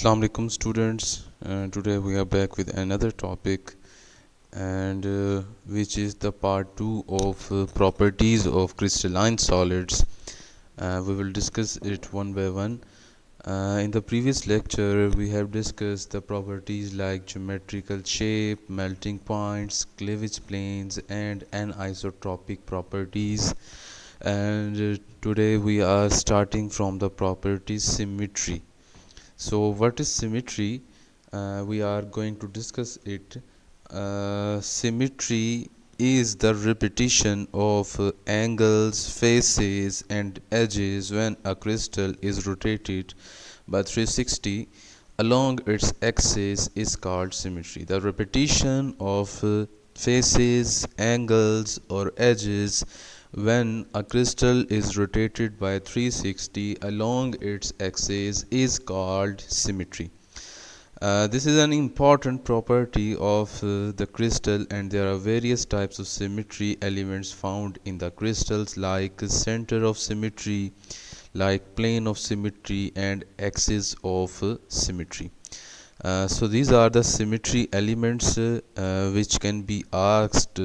Assalamu alaikum students. Today we are back with another topic and which is the part 2 of properties of crystalline solids. We will discuss it one by one. In the previous lecture we have discussed the properties like geometrical shape, melting points, cleavage planes and anisotropic properties, and today we are starting from the property symmetry. So what is symmetry? We are going to discuss it. Symmetry is the repetition of angles, faces and edges when a crystal is rotated by 360 along its axis is called symmetry. The repetition of faces, angles or edges when a crystal is rotated by 360 along its axis is called symmetry. This is an important property of the crystal, and there are various types of symmetry elements found in the crystals like center of symmetry, like plane of symmetry and axis of symmetry. So these are the symmetry elements which can be asked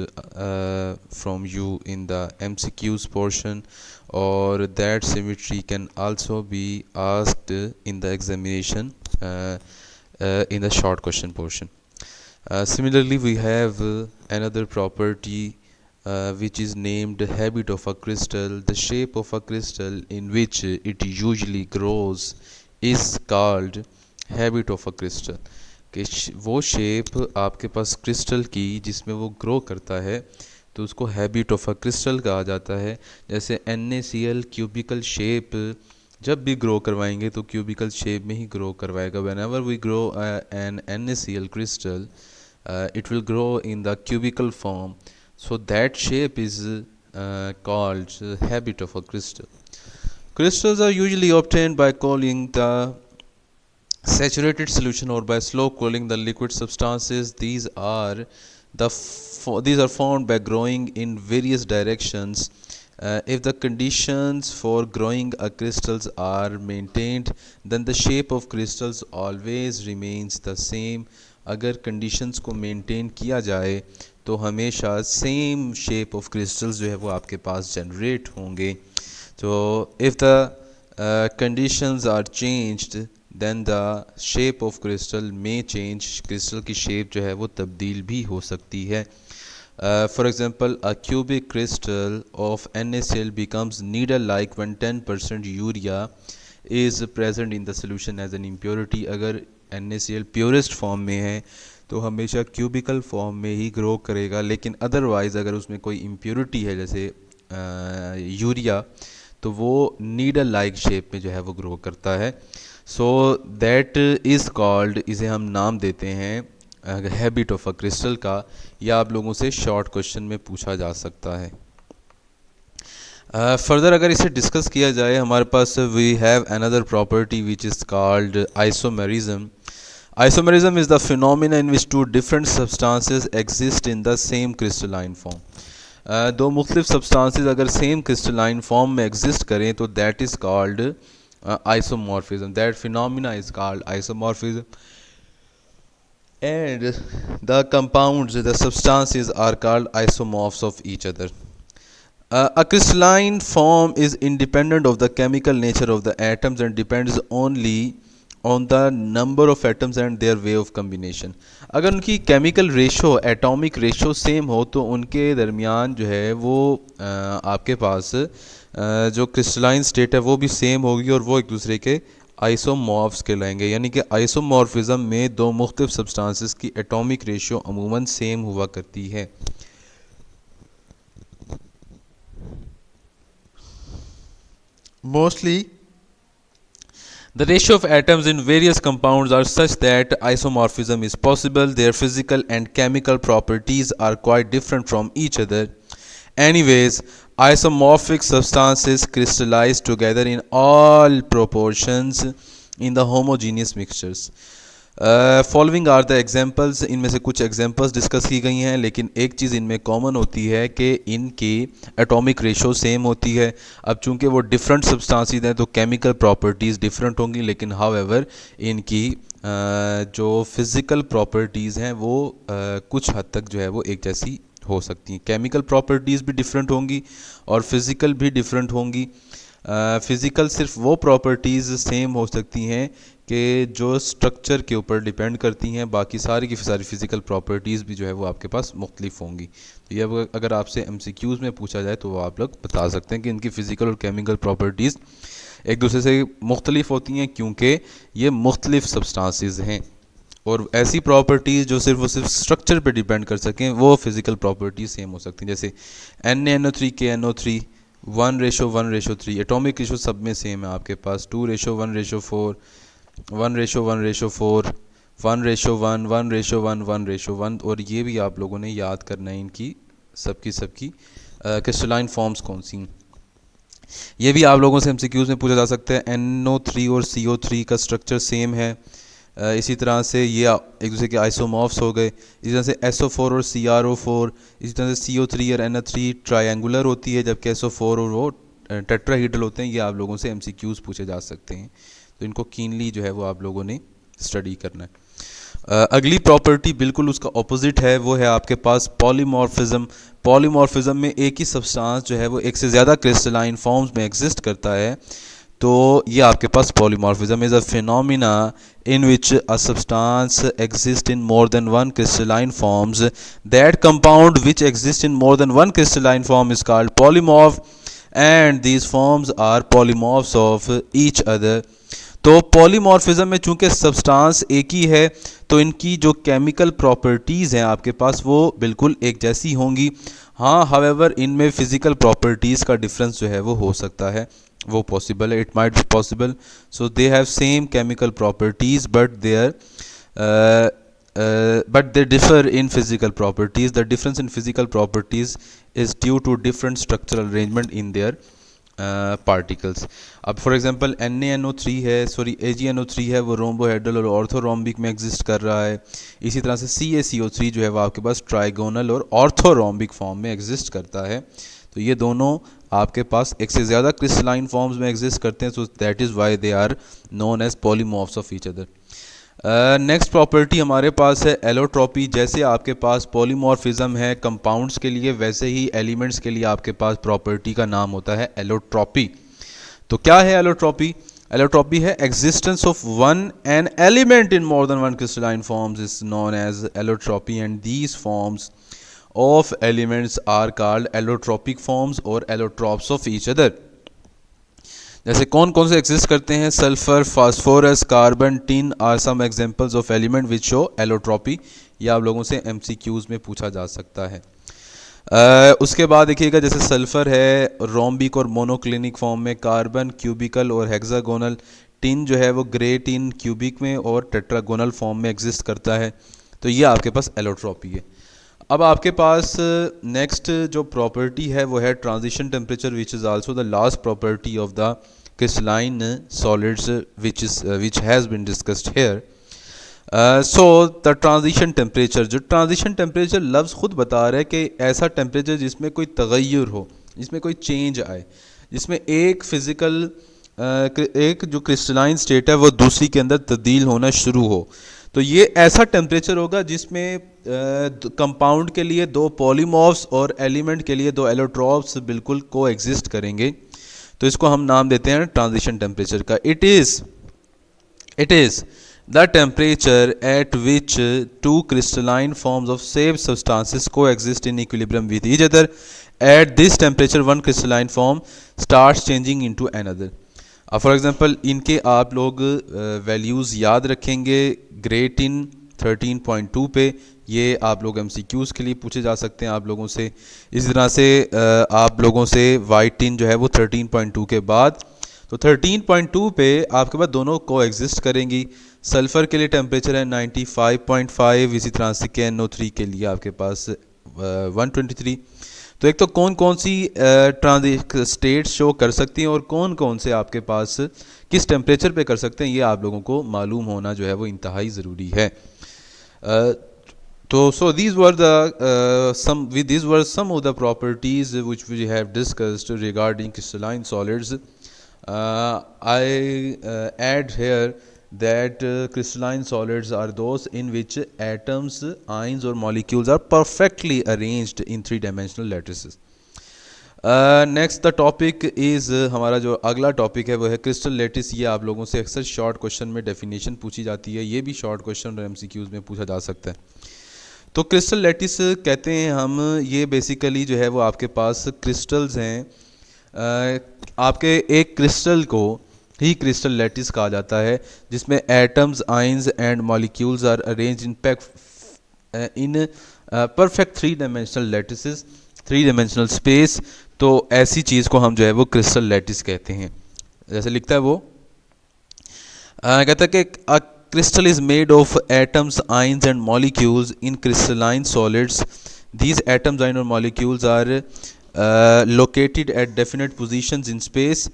from you in the MCQs portion, or that symmetry can also be asked in the examination in the short question portion. Similarly, we have another property which is named habit of a crystal. The shape of a crystal in which it usually grows is called habit of a crystal कि वो shape आपके पास crystal की जिसमें वो grow करता है तो उसको हैबिट ऑफ अ क्रिस्टल कहा जाता है. जैसे NaCl क्यूबिकल शेप जब भी ग्रो करवाएंगे तो क्यूबिकल शेप में ही ग्रो करवाएगा. Whenever we grow an NaCl crystal it will grow in the cubical form, so that shape is called habit of a crystal. Crystals are usually obtained by cooling the saturated solution or by slow cooling the liquid substances. These are formed by growing in various directions. If the conditions for growing a crystals are maintained, then the shape of crystals always remains the same. अगर conditions को maintain किया जाए तो हमेशा same shape of crystals जो है वो आपके पास generate होंगे. So if the conditions are changed, then the shape of crystal may change. crystal की shape जो है वो तब्दील भी हो सकती है. For example, a cubic crystal of NaCl becomes needle-like when 10% urea is present in the solution as an impurity. अगर NaCl purest form में है तो हमेशा cubical form में ही grow करेगा, लेकिन otherwise अगर उसमें कोई impurity है जैसे यूरिया तो वो needle like shape में जो है वो grow करता है. सो दैट इज़ कॉल्ड, इसे हम नाम देते हैं हैबिट ऑफ अ क्रिस्टल का, या आप लोगों से शॉर्ट क्वेश्चन में पूछा जा सकता है. फर्दर अगर इसे डिस्कस किया जाए हमारे पास we have another property which is called isomerism. Isomerism is the phenomena in which two different substances exist in the same crystalline form. दो मुख्तलिफ सब्सटेंसेस अगर सेम क्रिस्टलाइन फॉर्म में एग्जिस्ट करें तो that is called isomorphism. That phenomena is called isomorphism, and the compounds, the substances are called isomorphs of each other. A crystalline form is independent of the chemical nature of the atoms and depends only on the number of atoms and their way of combination. अगर उनकी chemical ratio, atomic ratio same हो तो उनके दरमियान जो है वो आपके पास जो क्रिस्टलाइन स्टेट है वो भी सेम होगी और वो एक दूसरे के आइसोमॉर्फ्स कहलाएंगे. यानी कि आइसोमॉर्फिज्म में दो मुख्तलिफ सब्सटेंसेस की एटॉमिक रेशियो अमूमन सेम हुआ करती है. Mostly the ratio of atoms in various compounds are such that isomorphism is possible. Their physical and chemical properties are quite different from each other. Anyways, isomorphic substances crystallize together in all proportions in the homogeneous mixtures. Following are the examples. इनमें से कुछ examples discuss की गई हैं, लेकिन एक चीज़ इनमें common होती है कि इनकी एटॉमिक रेशो सेम होती है. अब चूंकि वो डिफरेंट सब्सटेंसेस हैं तो केमिकल प्रॉपर्टीज़ डिफरेंट होंगी, लेकिन हाउएवर इनकी जो फिज़िकल प्रॉपर्टीज़ हैं वो कुछ हद तक जो है वो एक जैसी हो सकती हैं। केमिकल प्रॉपर्टीज़ भी डिफरेंट होंगी और फिज़िकल भी डिफरेंट होंगी। फिज़िकल सिर्फ वो प्रॉपर्टीज़ सेम हो सकती हैं कि जो स्ट्रक्चर के ऊपर डिपेंड करती हैं, बाकी सारी की सारी फिज़िकल प्रॉपर्टीज़ भी जो है वो आपके पास मुख्तलिफ होंगी। तो ये अगर आपसे MCQs में पूछा जाए तो वो आप लोग बता सकते हैं कि इनकी फ़िज़िकल और केमिकल प्रॉपर्टीज़ एक दूसरे से मुख्तलिफ होती हैं क्योंकि ये मुख्तलिफ सब्सटेंसेस हैं। और ऐसी प्रॉपर्टीज़ जो सिर्फ और सिर्फ स्ट्रक्चर पे डिपेंड कर सकें वो फिज़िकल प्रॉपर्टीज़ सेम हो सकती हैं। जैसे NaNO3 KNO3 1:1:3, एटॉमिक रेशो सब में सेम है आपके पास। 2:1:4, 1:1:4, 1:1, 1:1, 1:1, और ये भी आप लोगों ने याद करना है इनकी सबकी क्रिस्टलाइन फॉर्म्स कौन सी हैं। ये भी आप लोगों से MCQs में पूछा जा सकता है। NO3 और CO3 का स्ट्रक्चर सेम है। इसी तरह से ये एक दूसरे के आइसोमॉर्फ्स हो गए। इसी तरह से SO4 और CrO4, इसी तरह से CO3 और NO3 ट्रायंगुलर होती है, जबकि SO4 और वो टेट्राहीड्रल होते हैं। ये आप लोगों से MCQs पूछे जा सकते हैं, तो इनको कीनली जो है वो आप लोगों ने स्टडी करना है। अगली प्रॉपर्टी बिल्कुल उसका ऑपोजिट है, वो है आपके पास पॉलीमॉर्फिज्म। पॉलीमॉर्फिज्म में एक ही सब्सटेंस जो है वो एक से ज़्यादा क्रिस्टलाइन फॉर्म्स में एग्जिस्ट करता है। तो ये आपके पास polymorphism is a phenomena in which a substance exist in more than one crystalline forms. That compound which exist in more than one crystalline form is called polymorph and these forms are polymorphs of each other. तो polymorphism में चूंकि substance एक ही है तो इनकी जो chemical properties हैं आपके पास वो बिल्कुल एक जैसी होंगी। हाँ, हावेवर इनमें फ़िज़िकल प्रॉपर्टीज़ का डिफरेंस जो है वो हो सकता है, वो पॉसिबल है, it might be possible. So they have same chemical properties but they differ in physical properties. The difference in physical properties is due to different structural arrangement in their particles. अब for example NaNO3 है, sorry AgNO3 है, वो rhombohedral और orthorhombic में exist कर रहा है। इसी तरह से CaCO3 जो है वो आपके पास ट्राइगोनल और ऑर्थोरोम्बिक फॉर्म में एग्जिस्ट करता है। तो ये दोनों आपके पास एक से ज़्यादा क्रिस्टलाइन फॉर्म्स में एग्जिस्ट करते हैं, so that is why they are known as polymorphs of each other. Next property हमारे पास है एलोट्रॉपी। जैसे आपके पास पॉलीमॉर्फिज्म है कंपाउंड्स के लिए, वैसे ही एलिमेंट्स के लिए आपके पास प्रॉपर्टी का नाम होता है एलोट्रॉपी। तो क्या है एलोट्रॉपी? एलोट्रॉपी है existence of one an element in more than one crystalline forms is known as allotropy and these forms of elements are called allotropic forms और एलोट्रॉप्स ऑफ ईच अदर। जैसे कौन कौन से exist करते हैं? Sulphur, phosphorus, carbon, tin are some examples of element which show allotropy. ये आप लोगों से MCQs में पूछा जा सकता है। उसके बाद देखिएगा, जैसे सल्फर है रोम्बिक और मोनोक्लिनिक फॉर्म में, कार्बन क्यूबिकल और हेक्सागोनल, टिन जो है वो ग्रे टिन क्यूबिक में और टेट्रागोनल फॉर्म में एग्जिस्ट करता है। तो ये आपके पास एलोट्रॉपी है। अब आपके पास नेक्स्ट जो प्रॉपर्टी है वो है transition temperature, which is also the last property of the crystalline solids which has been discussed here. So the transition temperature, जो ट्रांजिशन टेम्परेचर लफ्ज़ खुद बता रहा है कि ऐसा टेम्परेचर जिसमें कोई तगय्युर हो, जिसमें कोई चेंज आए, जिसमें एक फिज़िकल एक जो क्रिस्टलाइन स्टेट है वो दूसरी के अंदर तब्दील होना शुरू हो। तो ये ऐसा टेम्परेचर होगा जिसमें कंपाउंड के लिए दो पॉलीमॉर्फ्स और एलिमेंट के लिए दो एलोट्रॉप्स बिल्कुल को एग्जिस्ट करेंगे। तो इसको हम नाम देते हैं ट्रांजिशन टेम्परेचर का। It is the temperature at which two crystalline forms of same substances coexist in equilibrium with each other. At this temperature one crystalline form starts changing into another. अब for example इनके आप लोग values याद रखेंगे। Great in 13.2 पे, ये आप लोग MCQs के लिए पूछे जा सकते हैं आप लोगों से। इस तरह से आप लोगों से वाइट टिन जो है वो 13.2 के बाद, तो 13.2 पे आपके पास दोनों को एग्जिस्ट करेंगी। सल्फ़र के लिए टेम्परेचर है 95.5, इसी तरह से KNO3 के लिए आपके पास 123। तो एक तो कौन कौन सी स्टेट्स शो कर सकती हैं और कौन कौन से आपके पास किस टेम्परेचर पे कर सकते हैं, ये आप लोगों को मालूम होना जो है वो इंतहाई ज़रूरी है। तो so these were some of the properties which we have discussed regarding crystalline solids. I add here that crystalline solids are those in which atoms, ions or molecules are perfectly arranged in three-dimensional lattices. Next the topic is हमारा जो अगला topic है वो है crystal lattice. ये आप लोगों से अक्सर शॉर्ट क्वेश्चन में डेफिनेशन पूछी जाती है, ये भी शॉर्ट क्वेश्चन और एमसीक्यूज़ में पूछा जा सकता है. तो क्रिस्टल लैटिस कहते हैं हम, ये बेसिकली जो है वो आपके पास क्रिस्टल्स हैं. आपके एक क्रिस्टल को ही क्रिस्टल लैटिस कहा जाता है, जिसमें atoms, ions and molecules are arrange in perfect three dimensional lattices, three dimensional space. तो ऐसी चीज़ को हम जो है वो क्रिस्टल लैटिस कहते हैं. जैसे लिखता है वो कहता है कि a crystal is made of atoms, ions and molecules in crystalline solids. These atoms, ions or molecules are located at definite positions in space.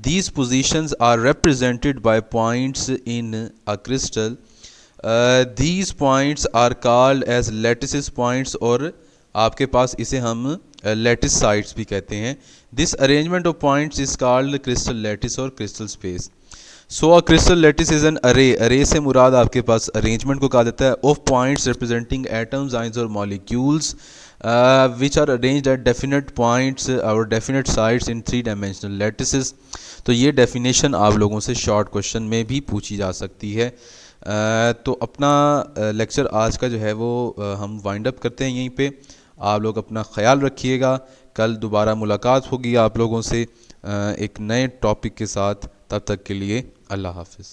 These positions are represented by points in a crystal. These points are called as lattice points, और आपके पास इसे हम lattice sites भी कहते हैं. This arrangement of points is called crystal lattice और crystal space. So a crystal lattice is an array. Array से मुराद आपके पास अरेंजमेंट को कहा जाता है of points representing atoms, ions और molecules which are arranged at definite points और definite sites in three dimensional lattices. तो ये डेफिनेशन आप लोगों से शॉर्ट क्वेश्चन में भी पूछी जा सकती है. तो अपना लेक्चर आज का जो है वो हम वाइंड अप करते हैं यहीं पे. आप लोग अपना ख्याल रखिएगा. कल दोबारा मुलाकात होगी आप लोगों से एक नए टॉपिक के साथ. तब तक के लिए अल्लाह हाफ़िज़.